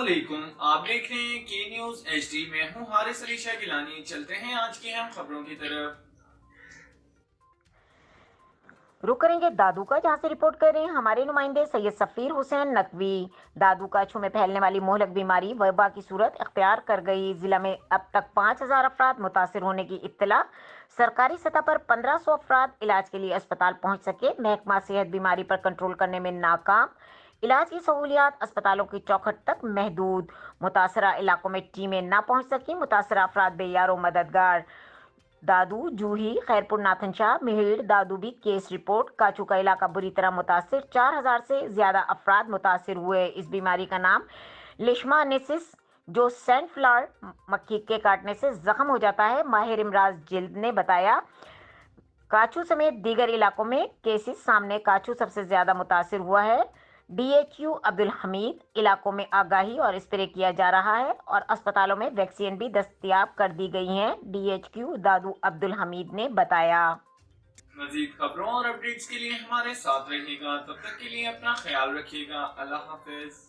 अस्सलामुअलैकुम, आप देख रहे हैं के न्यूज HD। में हूं हारिस अली शाह गिलानी। चलते हैं आज की अहम खबरों की तरफ। रुक करेंगे दादू का, जहां से रिपोर्ट कर रहे हैं हमारे नुमाइंदे सैयद सफीर हुसैन नकवी। दादू काछू में फैलने वाली मोहलक बीमारी वबा की सूरत अख्तियार कर गई। जिला में अब तक 5,000 अफराद मुतासर होने की इत्तला। सरकारी सतह पर 1,500 अफराद इलाज के लिए अस्पताल पहुंच सके। महकमा सेहत बीमारी पर कंट्रोल करने में नाकाम। इलाज की सहूलियात अस्पतालों की चौखट तक महदूद। मुतासरा इलाकों में टीमें ना पहुंच सकी। मुतासरा अफराद बेयारो मददगार। दादू, जूही, खैरपुर, नाथनशाह, मिहिर, दादू भी केस रिपोर्ट। काचू का इलाका बुरी तरह मुतासिर। 4,000 से ज्यादा अफराद मुतासिर हुए। इस बीमारी का नाम लिशमानेसिस, जो सैंड फ्लावर मक्खी के काटने से जख्म हो जाता है, माहिर इमराज जिल्द ने बताया। काचू समेत दीगर इलाकों में केसेस सामने। काचू सबसे ज्यादा मुतासिर हुआ है। DHQ अब्दुल हमीद इलाकों में आगाही और स्प्रे किया जा रहा है और अस्पतालों में वैक्सीन भी दस्तयाब कर दी गई हैं, DHQ दादू अब्दुल हमीद ने बताया। मजीद खबरों और अपडेट्स के लिए हमारे साथ रहिएगा। तब तक के लिए अपना ख्याल रखिएगा। अल्लाह हाफिज।